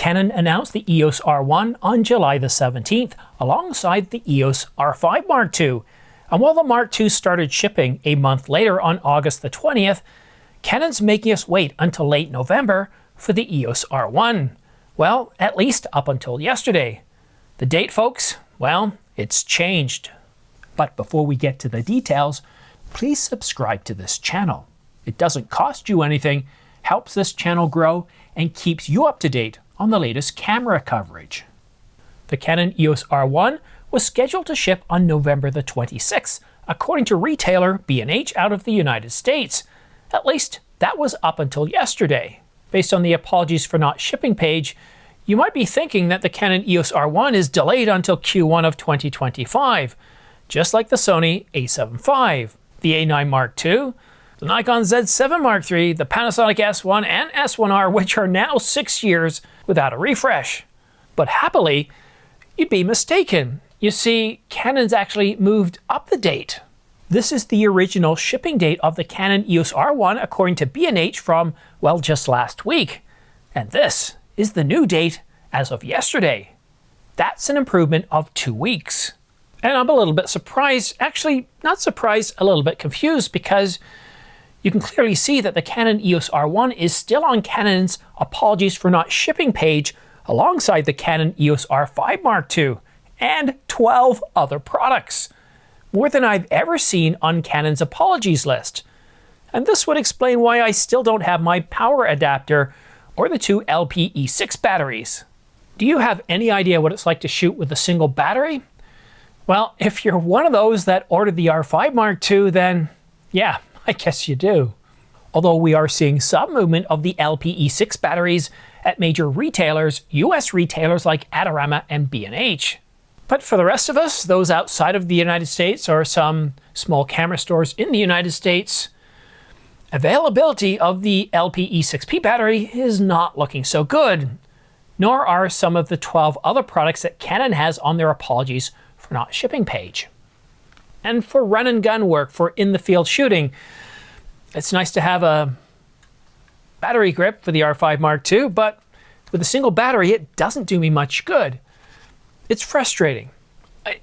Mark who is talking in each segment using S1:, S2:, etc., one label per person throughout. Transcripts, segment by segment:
S1: Canon announced the EOS R1 on July the 17th, alongside the EOS R5 Mark II. And while the Mark II started shipping a month later on August the 20th, Canon's making us wait until late November for the EOS R1. Well, at least up until yesterday. The date, folks, well, it's changed. But before we get to the details, please subscribe to this channel. It doesn't cost you anything, helps this channel grow, and keeps you up to date on the latest camera coverage. The Canon EOS R1 was scheduled to ship on November the 26th, according to retailer B&H out of the United States. At least that was up until yesterday. Based on the apologies for not shipping page, you might be thinking that the Canon EOS R1 is delayed until Q1 of 2025, just like the Sony a7 IV, the A9 Mark II, the Nikon Z7 Mark III, the Panasonic S1 and S1R, which are now 6 years without a refresh. But happily, you'd be mistaken. You see, Canon's actually moved up the date. This is the original shipping date of the Canon EOS R1 according to B&H from, well, just last week. And this is the new date as of yesterday. That's an improvement of 2 weeks. And I'm a little bit surprised, actually not surprised, a little bit confused, because you can clearly see that the Canon EOS R1 is still on Canon's apologies for not shipping page alongside the Canon EOS R5 Mark II and 12 other products. More than I've ever seen on Canon's apologies list. And this would explain why I still don't have my power adapter or the 2 LPE6 batteries. Do you have any idea what it's like to shoot with a single battery? Well, if you're one of those that ordered the R5 Mark II, then yeah, I guess you do. Although we are seeing some movement of the LPE6 batteries at major retailers, US retailers like Adorama and B&H. But for the rest of us, those outside of the United States or some small camera stores in the United States, availability of the LPE6P battery is not looking so good, nor are some of the 12 other products that Canon has on their apologies for not shipping page. And for run and gun work, for in the field shooting, it's nice to have a battery grip for the R5 Mark II, but with a single battery, it doesn't do me much good. It's frustrating. I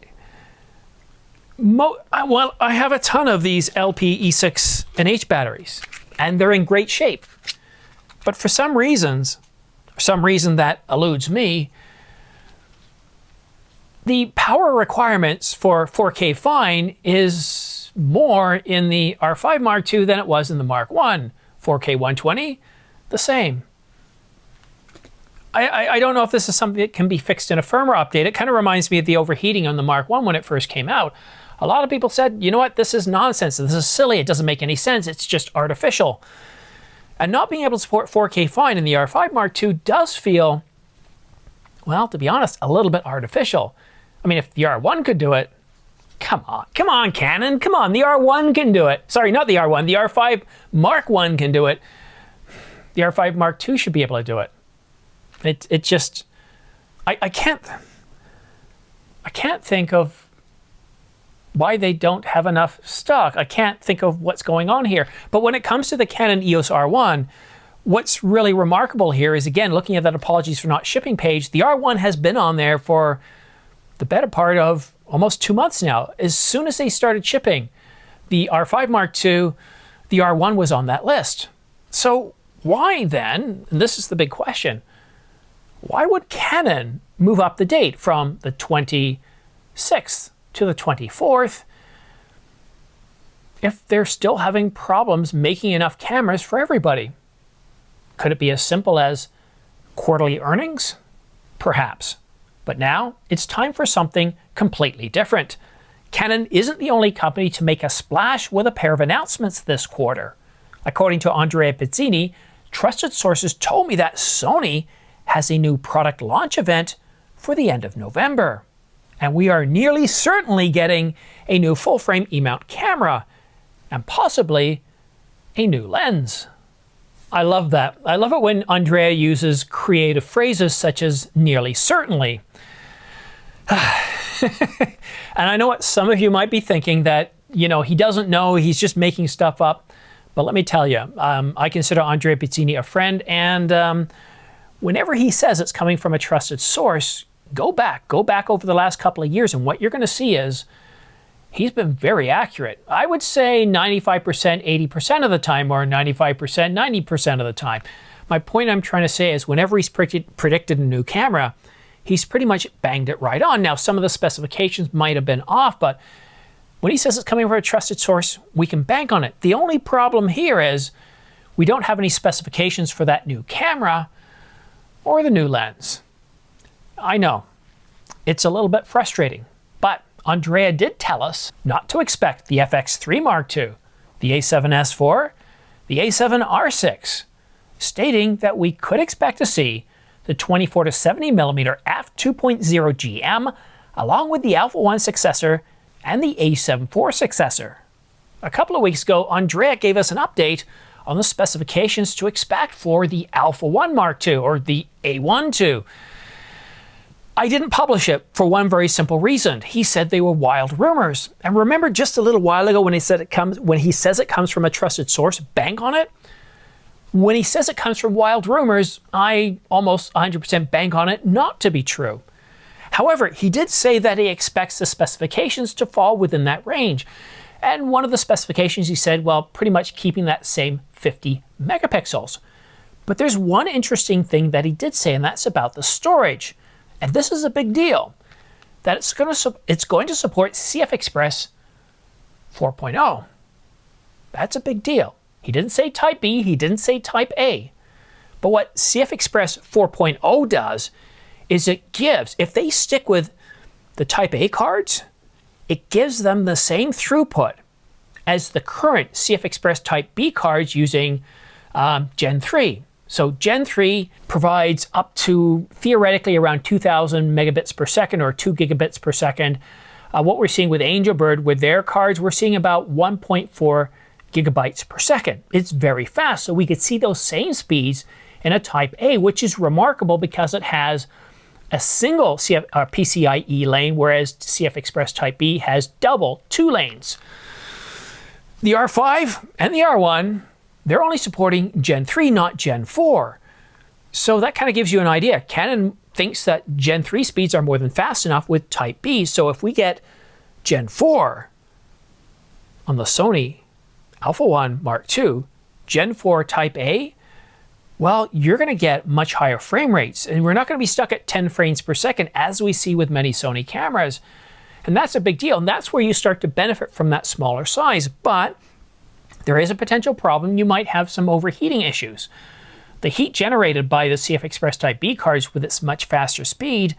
S1: have a ton of these LPE6 and H batteries, and they're in great shape. But for some reason that eludes me, the power requirements for 4K fine is more in the R5 Mark II than it was in the Mark I. 4K 120, the same. I don't know if this is something that can be fixed in a firmware update. It kind of reminds me of the overheating on the Mark I when it first came out. A lot of people said, you know what, this is nonsense, this is silly, it doesn't make any sense, it's just artificial. And not being able to support 4K fine in the R5 Mark II does feel, well, to be honest, a little bit artificial. I mean, if the R1 could do it, come on Canon, come on, the R1 can do it. Sorry, not the R1, the R5 Mark I can do it. The R5 Mark II should be able to do it. It just, I can't think of why they don't have enough stock. I can't think of what's going on here. But when it comes to the Canon EOS R1, what's really remarkable here is, again, looking at that apologies for not shipping page, the R1 has been on there for the better part of almost 2 months now. As soon as they started shipping the R5 Mark II, the R1 was on that list. So why then, and this is the big question, why would Canon move up the date from the 26th to the 24th if they're still having problems making enough cameras for everybody? Could it be as simple as quarterly earnings? Perhaps. But now it's time for something completely different. Canon isn't the only company to make a splash with a pair of announcements this quarter. According to Andrea Pizzini, trusted sources told me that Sony has a new product launch event for the end of November. And we are nearly certainly getting a new full-frame E-mount camera and possibly a new lens. I love that. I love it when Andrea uses creative phrases such as nearly certainly. And I know what some of you might be thinking, that, you know, he doesn't know, he's just making stuff up. But let me tell you, I consider Andrea Pizzini a friend, and whenever he says it's coming from a trusted source, go back over the last couple of years, and what you're going to see is he's been very accurate. I would say 95%, 80% of the time, or 95%, 90% of the time. My point I'm trying to say is whenever he's predicted a new camera, he's pretty much banged it right on. Now, some of the specifications might have been off, but when he says it's coming from a trusted source, we can bank on it. The only problem here is we don't have any specifications for that new camera or the new lens. I know, it's a little bit frustrating, but Andrea did tell us not to expect the FX3 Mark II, the A7S IV, the A7R6, stating that we could expect to see the 24 to 70 millimeter f2.0 GM, along with the Alpha 1 successor and the A7 IV successor. A couple of weeks ago, Andrea gave us an update on the specifications to expect for the Alpha 1 Mark II, or the A1 II. I didn't publish it for one very simple reason. He said they were wild rumors. And remember just a little while ago when he says it comes from a trusted source, bank on it? When he says it comes from wild rumors, I almost 100% bank on it not to be true. However, he did say that he expects the specifications to fall within that range. And one of the specifications he said, well, pretty much keeping that same 50 megapixels. But there's one interesting thing that he did say, and that's about the storage. And this is a big deal, that it's going to support CF Express 4.0. That's a big deal. He didn't say Type B, he didn't say Type A. But what CF Express 4.0 does is it gives, if they stick with the Type A cards, it gives them the same throughput as the current CF Express Type B cards using Gen 3. So Gen 3 provides up to theoretically around 2,000 megabits per second or 2 gigabits per second. What we're seeing with Angelbird with their cards, we're seeing about 1.4 gigabytes per second. It's very fast. So we could see those same speeds in a Type A, which is remarkable because it has a single PCIe lane, whereas CF Express Type B has double, 2 lanes. The R5 and the R1, they're only supporting Gen 3, not Gen 4. So that kind of gives you an idea. Canon thinks that Gen 3 speeds are more than fast enough with Type B. So if we get Gen 4 on the Sony Alpha 1 Mark II, Gen 4 Type A, well, you're going to get much higher frame rates. And we're not going to be stuck at 10 frames per second as we see with many Sony cameras. And that's a big deal. And that's where you start to benefit from that smaller size. But there is a potential problem. You might have some overheating issues. The heat generated by the CF Express Type B cards with its much faster speed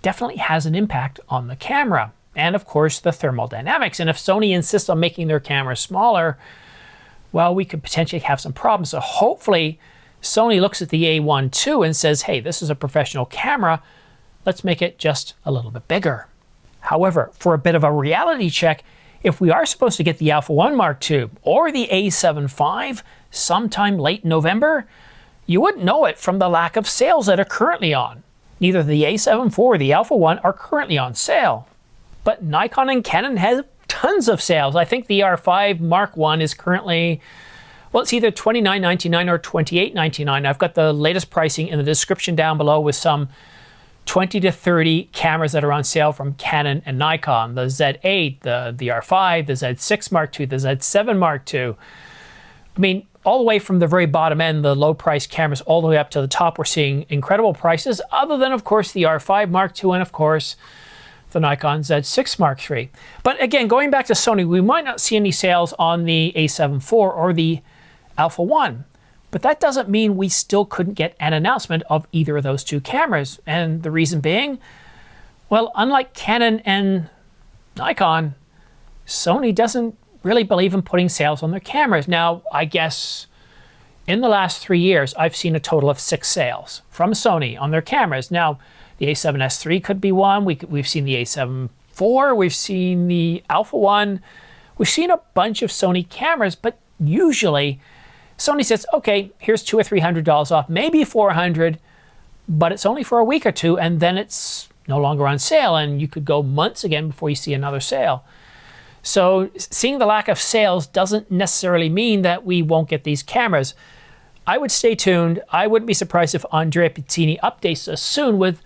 S1: definitely has an impact on the camera. And of course, the thermal dynamics. And if Sony insists on making their cameras smaller, well, we could potentially have some problems. So hopefully, Sony looks at the A1 II and says, hey, this is a professional camera. Let's make it just a little bit bigger. However, for a bit of a reality check, if we are supposed to get the Alpha 1 Mark II or the A7 IV sometime late November, you wouldn't know it from the lack of sales that are currently on. Neither the A7 IV or the Alpha 1 are currently on sale. But Nikon and Canon have tons of sales. I think the R5 Mark I is currently, well, it's either $29.99 or $28.99. I've got the latest pricing in the description down below with some 20 to 30 cameras that are on sale from Canon and Nikon. The Z8, the R5, the Z6 Mark II, the Z7 Mark II. I mean, all the way from the very bottom end, the low price cameras, all the way up to the top, we're seeing incredible prices, other than, of course, the R5 Mark II and, of course, the Nikon Z6 Mark III. But again, going back to Sony, we might not see any sales on the A7 IV or the Alpha 1. But that doesn't mean we still couldn't get an announcement of either of those two cameras. And the reason being, well, unlike Canon and Nikon, Sony doesn't really believe in putting sales on their cameras. Now, I guess in the last 3 years, I've seen a total of 6 sales from Sony on their cameras. Now, the A7S III could be one. We've seen the A7 IV. We've seen the Alpha 1. We've seen a bunch of Sony cameras, but usually Sony says, okay, here's $200 or $300 off, maybe $400, but it's only for a week or two, and then it's no longer on sale, and you could go months again before you see another sale. So seeing the lack of sales doesn't necessarily mean that we won't get these cameras. I would stay tuned. I wouldn't be surprised if Andrea Pizzini updates us soon with,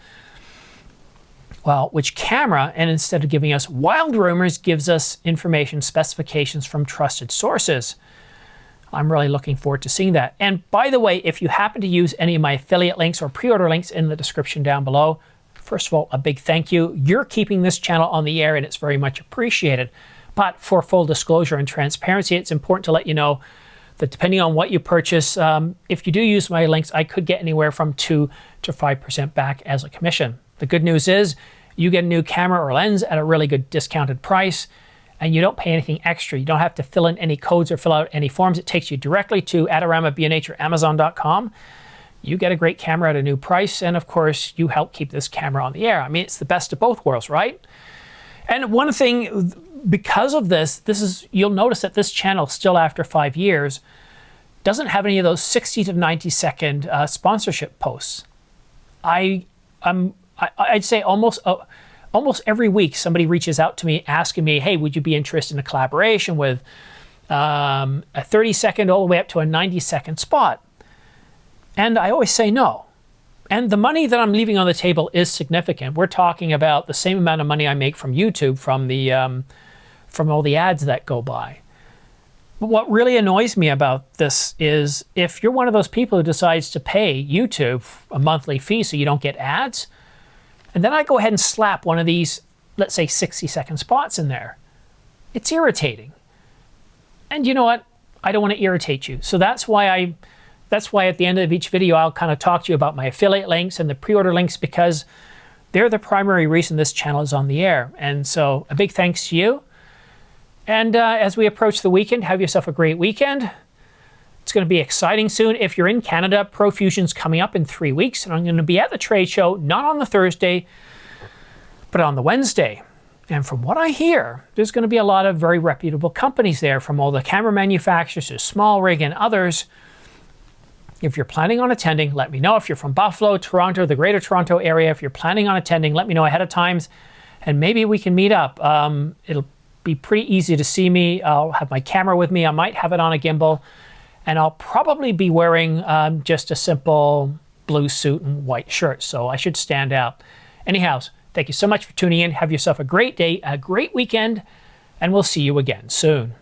S1: well, which camera, and instead of giving us wild rumors, gives us information, specifications from trusted sources. I'm really looking forward to seeing that. And by the way, if you happen to use any of my affiliate links or pre-order links in the description down below, first of all, a big thank you. You're keeping this channel on the air and it's very much appreciated. But for full disclosure and transparency, it's important to let you know that depending on what you purchase, if you do use my links, I could get anywhere from 2 to 5% back as a commission. The good news is you get a new camera or lens at a really good discounted price, and you don't pay anything extra. You don't have to fill in any codes or fill out any forms. It takes you directly to Adorama, B&H, or Amazon.com. You get a great camera at a new price, and of course, you help keep this camera on the air. I mean, it's the best of both worlds, right? And one thing, because of this is, you'll notice that this channel, still after 5 years, doesn't have any of those 60 to 90 second sponsorship posts. I'd say almost every week somebody reaches out to me asking me, hey, would you be interested in a collaboration with a 30-second all the way up to a 90-second spot? And I always say no. And the money that I'm leaving on the table is significant. We're talking about the same amount of money I make from YouTube from all the ads that go by. But what really annoys me about this is if you're one of those people who decides to pay YouTube a monthly fee so you don't get ads, and then I go ahead and slap one of these, let's say 60-second spots in there, it's irritating. And you know what? I don't want to irritate you. So that's why at the end of each video, I'll kind of talk to you about my affiliate links and the pre-order links, because they're the primary reason this channel is on the air. And so a big thanks to you. And as we approach the weekend, have yourself a great weekend. It's going to be exciting soon. If you're in Canada, Profusion's coming up in 3 weeks, and I'm going to be at the trade show, not on the Thursday, but on the Wednesday. And from what I hear, there's going to be a lot of very reputable companies there, from all the camera manufacturers to SmallRig and others. If you're planning on attending, let me know. If you're from Buffalo, Toronto, the Greater Toronto area, if you're planning on attending, let me know ahead of time, and maybe we can meet up. It'll be pretty easy to see me. I'll have my camera with me. I might have it on a gimbal, and I'll probably be wearing just a simple blue suit and white shirt, so I should stand out. Anyhow, thank you so much for tuning in. Have yourself a great day, a great weekend, and we'll see you again soon.